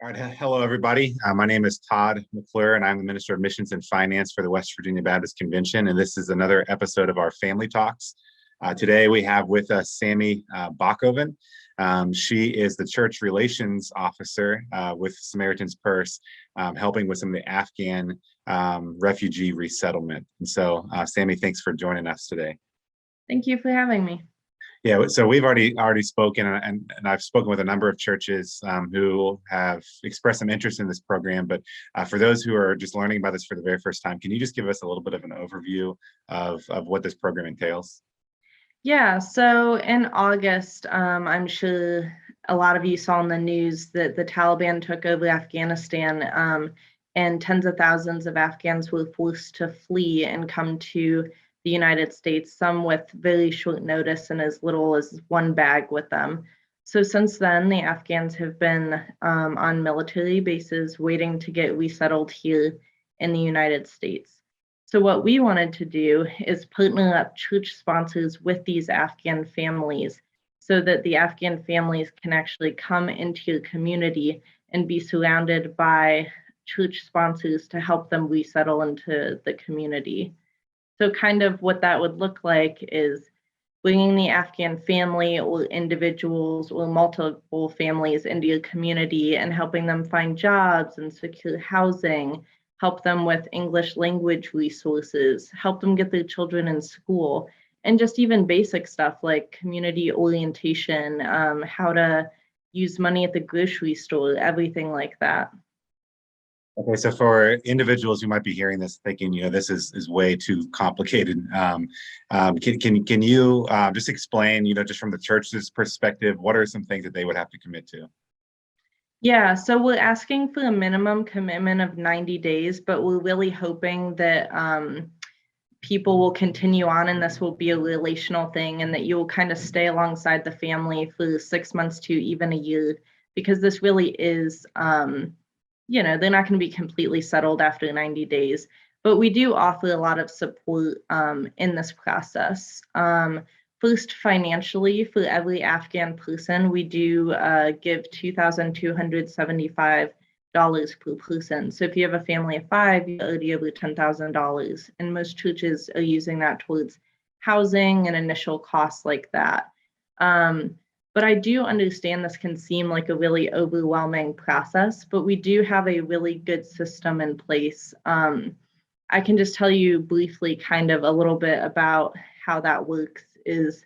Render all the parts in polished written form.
All right. Hello, everybody. My name is Todd McClure, and I'm the Minister of Missions and Finance for the West Virginia Baptist Convention. And this is another episode of our Family Talks. Today, we have with us Sammy Bockoven. She is the Church Relations Officer with Samaritan's Purse, helping with some of the Afghan refugee resettlement. And so, Sammy, thanks for joining us today. Thank you for having me. Yeah, so we've already spoken, and I've spoken with a number of churches who have expressed some interest in this program. But for those who are just learning about this for the very first time, can you just give us a little bit of an overview of what this program entails? Yeah, so in August, I'm sure a lot of you saw in the news that the Taliban took over Afghanistan, and tens of thousands of Afghans were forced to flee and come to the United States, some with very short notice and as little as one bag with them. So since then, the Afghans have been on military bases waiting to get resettled here in the United States. So what we wanted to do is partner up church sponsors with these Afghan families so that the Afghan families can actually come into your community and be surrounded by church sponsors to help them resettle into the community. So kind of what that would look like is bringing the Afghan family or individuals or multiple families into your community and helping them find jobs and secure housing, help them with English language resources, help them get their children in school, and just even basic stuff like community orientation, how to use money at the grocery store, everything like that. Okay, so for individuals who might be hearing this thinking, this is way too complicated, can you just explain, just from the church's perspective, what are some things that they would have to commit to? Yeah, so we're asking for a minimum commitment of 90 days, but we're really hoping that people will continue on and this will be a relational thing and that you will kind of stay alongside the family for 6 months to even a year, because this really is they're not going to be completely settled after 90 days, but we do offer a lot of support in this process. First, financially, for every Afghan person, we do give $2,275 per person. So if you have a family of 5, you're already over $10,000. And most churches are using that towards housing and initial costs like that. But I do understand this can seem like a really overwhelming process, but we do have a really good system in place. I can just tell you briefly kind of a little bit about how that works is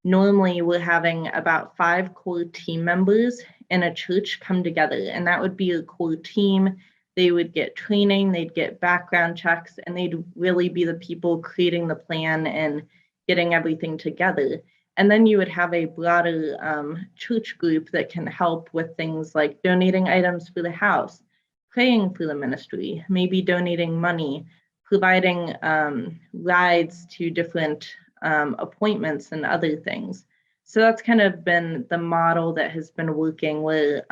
normally we're having about 5 core team members in a church come together, and that would be a core team. They would get training, they'd get background checks, and they'd really be the people creating the plan and getting everything together. And then you would have a broader church group that can help with things like donating items for the house, praying for the ministry, maybe donating money, providing rides to different appointments and other things. So that's kind of been the model that has been working where,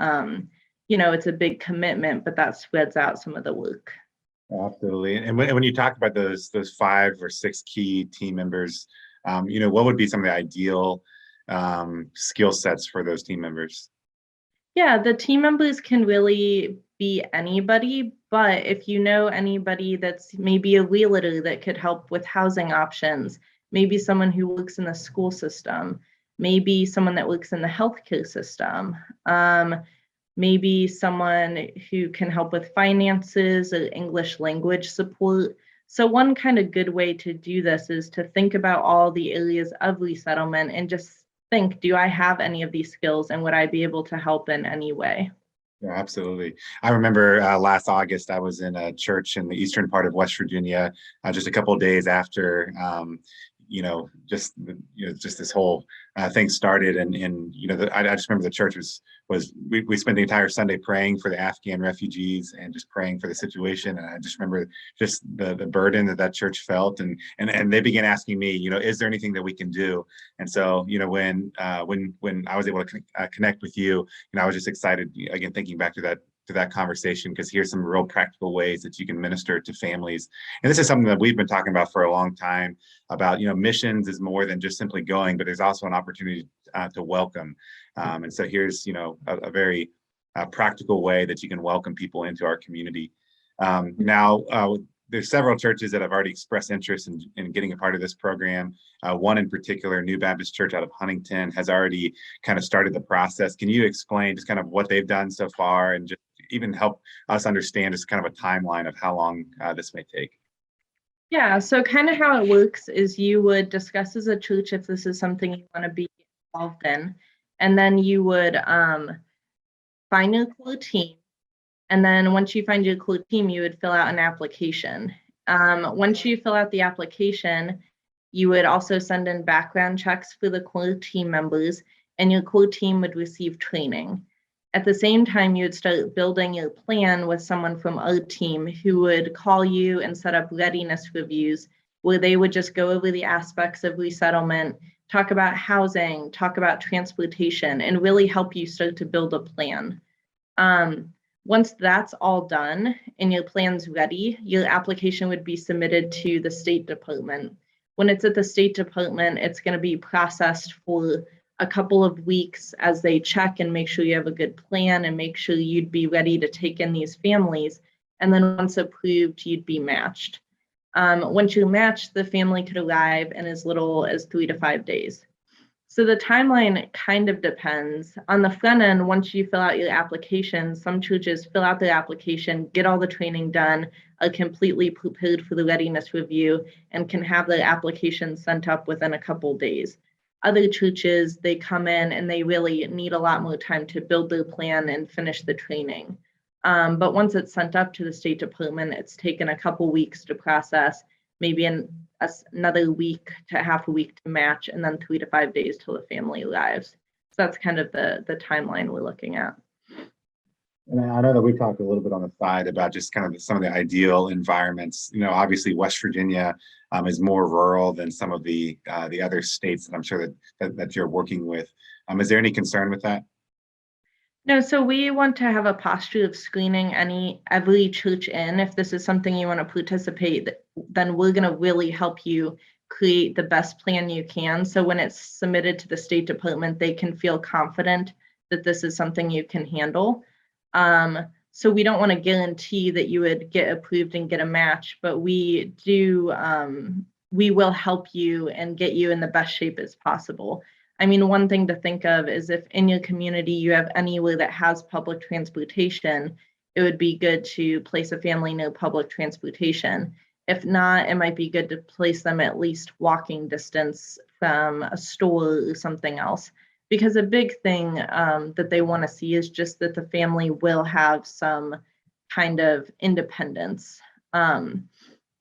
it's a big commitment, but that spreads out some of the work. Absolutely. And when you talk about those 5 or 6 key team members, what would be some of the ideal skill sets for those team members? Yeah, the team members can really be anybody, but if you know anybody that's maybe a realtor that could help with housing options, maybe someone who works in the school system, maybe someone that works in the healthcare system, maybe someone who can help with finances or English language support. So one kind of good way to do this is to think about all the areas of resettlement and just think, do I have any of these skills and would I be able to help in any way? Yeah, absolutely. I remember last August, I was in a church in the eastern part of West Virginia, just a couple of days after, just this whole thing started. And I just remember the church we spent the entire Sunday praying for the Afghan refugees and just praying for the situation. And I just remember just the burden that church felt. And they began asking me, is there anything that we can do? And so, when I was able to connect with you, I was just excited, again, thinking back to that conversation, because here's some real practical ways that you can minister to families. And this is something that we've been talking about for a long time about, missions is more than just simply going, but there's also an opportunity to welcome. And so here's, a very practical way that you can welcome people into our community. Now, there's several churches that have already expressed interest in getting a part of this program. One in particular, New Baptist Church out of Huntington, has already kind of started the process. Can you explain just kind of what they've done so far, and just even help us understand just kind of a timeline of how long this may take? Yeah, so kind of how it works is you would discuss as a church if this is something you want to be involved in, and then you would find your core team. And then once you find your core team, you would fill out an application. Once you fill out the application, you would also send in background checks for the core team members, and your core team would receive training. At the same time, you would start building your plan with someone from our team who would call you and set up readiness reviews where they would just go over the aspects of resettlement, talk about housing, talk about transportation, and really help you start to build a plan. Once that's all done and your plan's ready, your application would be submitted to the State Department. When it's at the State Department, it's going to be processed for a couple of weeks as they check and make sure you have a good plan and make sure you'd be ready to take in these families. And then once approved, you'd be matched. Once you're matched, the family could arrive in as little as 3 to 5 days. So the timeline kind of depends. On the front end, once you fill out your application, some churches fill out their application, get all the training done, are completely prepared for the readiness review, and can have their application sent up within a couple days. Other churches, they come in and they really need a lot more time to build their plan and finish the training. But once it's sent up to the State Department, it's taken a couple weeks to process, maybe another week to half a week to match, and then 3 to 5 days till the family arrives. So that's kind of the timeline we're looking at. And I know that we talked a little bit on the side about just kind of some of the ideal environments. You know, obviously West Virginia is more rural than some of the other states that I'm sure that you're working with. Is there any concern with that? No, so we want to have a posture of screening every church in. If this is something you want to participate, then we're going to really help you create the best plan you can. So when it's submitted to the State Department, they can feel confident that this is something you can handle. So we don't want to guarantee that you would get approved and get a match, but we will help you and get you in the best shape as possible. I mean, one thing to think of is if in your community you have anywhere that has public transportation, it would be good to place a family near public transportation. If not, it might be good to place them at least walking distance from a store or something else. Because a big thing that they want to see is just that the family will have some kind of independence. And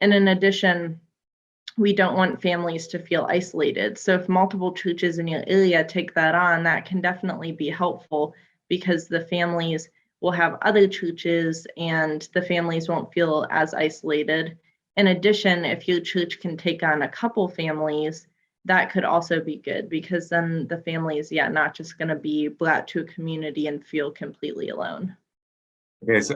in addition, we don't want families to feel isolated. So if multiple churches in your area take that on, that can definitely be helpful because the families will have other churches and the families won't feel as isolated. In addition, if your church can take on a couple families, that could also be good because then the family is not just going to be brought to a community and feel completely alone. Okay, so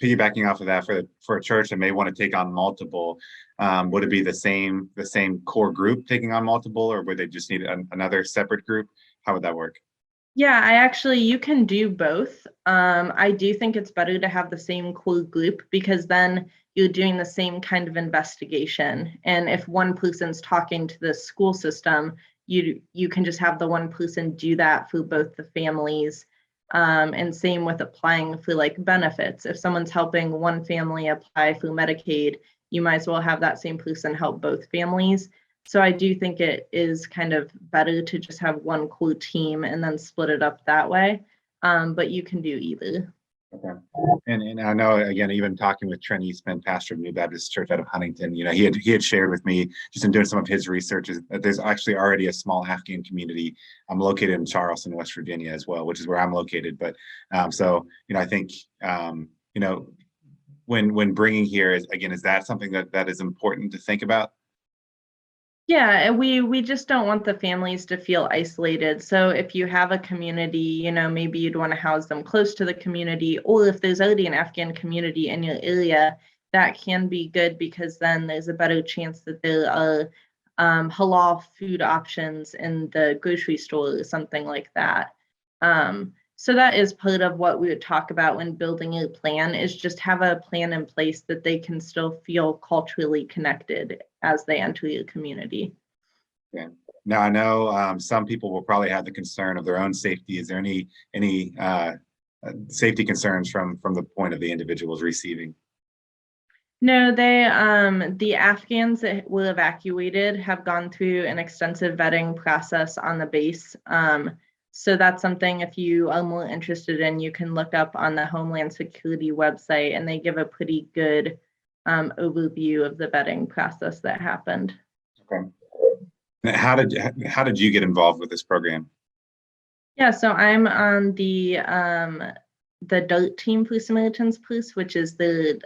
piggybacking off of that, for a church that may want to take on multiple, would it be the same core group taking on multiple, or would they just need another separate group? How would that work? Yeah, you can do both. I do think it's better to have the same core group because then you're doing the same kind of investigation. And if one person's talking to the school system, you can just have the one person do that for both the families. And same with applying for like benefits. If someone's helping one family apply for Medicaid, you might as well have that same person help both families. So I do think it is kind of better to just have one core team and then split it up that way. But you can do either. Okay. And I know, again, even talking with Trent Eastman, pastor of New Baptist Church out of Huntington, you know, he had shared with me just in doing some of his research that there's actually already a small Afghan community. I'm located in Charleston, West Virginia as well, which is where I'm located. But so, you know, I think, you know, when bringing here is that something that is important to think about? Yeah, and we just don't want the families to feel isolated. So if you have a community, you know, maybe you'd want to house them close to the community, or if there's already an Afghan community in your area, that can be good because then there's a better chance that there are halal food options in the grocery store or something like that. So that is part of what we would talk about when building a plan, is just have a plan in place that they can still feel culturally connected as they enter your community. Yeah. Now I know some people will probably have the concern of their own safety. Is there any safety concerns from the point of the individuals receiving? No, the Afghans that were evacuated have gone through an extensive vetting process on the base. So that's something, if you are more interested in, you can look up on the Homeland Security website, and they give a pretty good overview of the vetting process that happened. Okay. How did you get involved with this program? Yeah, so I'm on the DART team for Samaritan's Police, which is the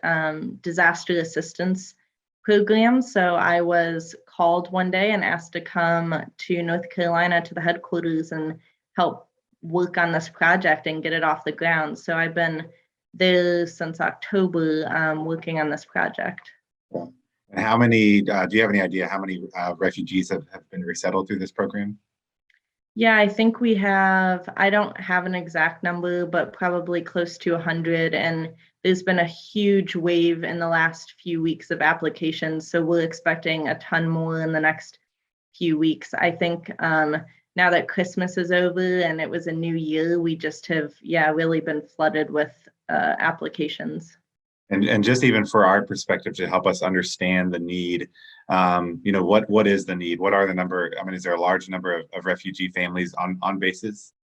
disaster assistance program. So I was called one day and asked to come to North Carolina to the headquarters and help work on this project and get it off the ground. So I've been there since October working on this project. And how many, do you have any idea how many refugees have been resettled through this program? Yeah, I think we have, I don't have an exact number, but probably close to 100. And there's been a huge wave in the last few weeks of applications. So we're expecting a ton more in the next few weeks. I think now that Christmas is over and it was a new year, we just have, really been flooded with applications. And just even for our perspective to help us understand the need, what is the need? What are the number? I mean, is there a large number of refugee families on bases?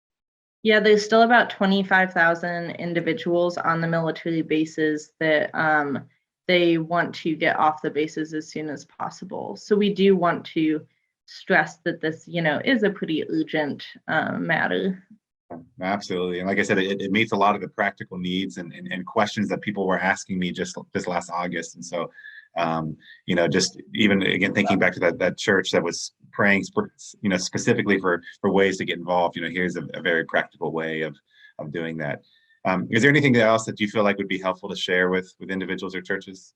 Yeah, there's still about 25,000 individuals on the military bases that they want to get off the bases as soon as possible. So we do want to stress that this, is a pretty urgent matter. Absolutely. And like I said, it meets a lot of the practical needs and questions that people were asking me just last August. And so, just even again, thinking back to that church that was praying, specifically for ways to get involved, here's a very practical way of doing that. Is there anything else that you feel like would be helpful to share with individuals or churches?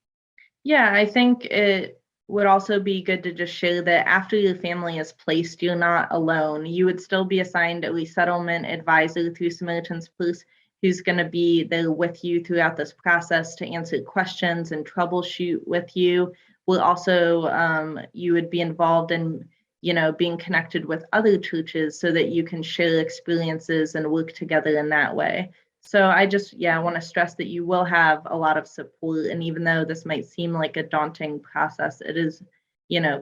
Yeah, I think it would also be good to just share that after your family is placed, you're not alone. You would still be assigned a resettlement advisor through Samaritan's Police, who's going to be there with you throughout this process to answer questions and troubleshoot with you. Will also, you would be involved in, being connected with other churches so that you can share experiences and work together in that way. So I just, want to stress that you will have a lot of support. And even though this might seem like a daunting process, it is,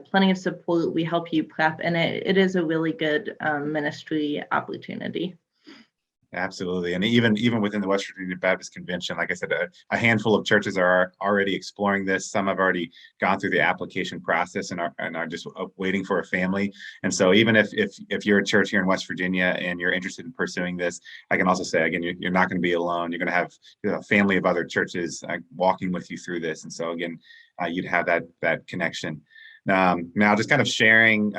plenty of support. We help you prep, and it is a really good ministry opportunity. Absolutely. And even within the West Virginia Baptist Convention, like I said, a handful of churches are already exploring this. Some have already gone through the application process and are just waiting for a family. And so even if you're a church here in West Virginia and you're interested in pursuing this, I can also say, again, you're not going to be alone. You're going to have a family of other churches walking with you through this. And so again, you'd have that connection. Now, just kind of sharing,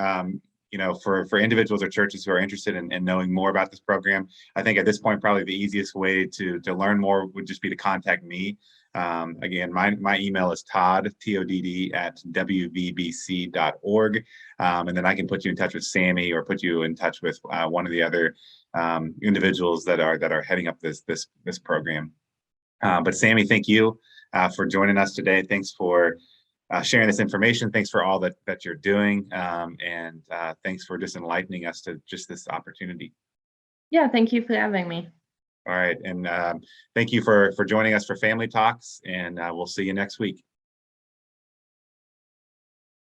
for individuals or churches who are interested in knowing more about this program, I think at this point, probably the easiest way to learn more would just be to contact me. Again, my email is Todd, Todd, at wvbc.org. And then I can put you in touch with Sammy or put you in touch with one of the other individuals that are heading up this program. But Sammy, thank you for joining us today. Thanks for sharing this information. Thanks for all that you're doing. And thanks for just enlightening us to just this opportunity. Yeah, thank you for having me. All right. And thank you for joining us for Family Talks. And we'll see you next week.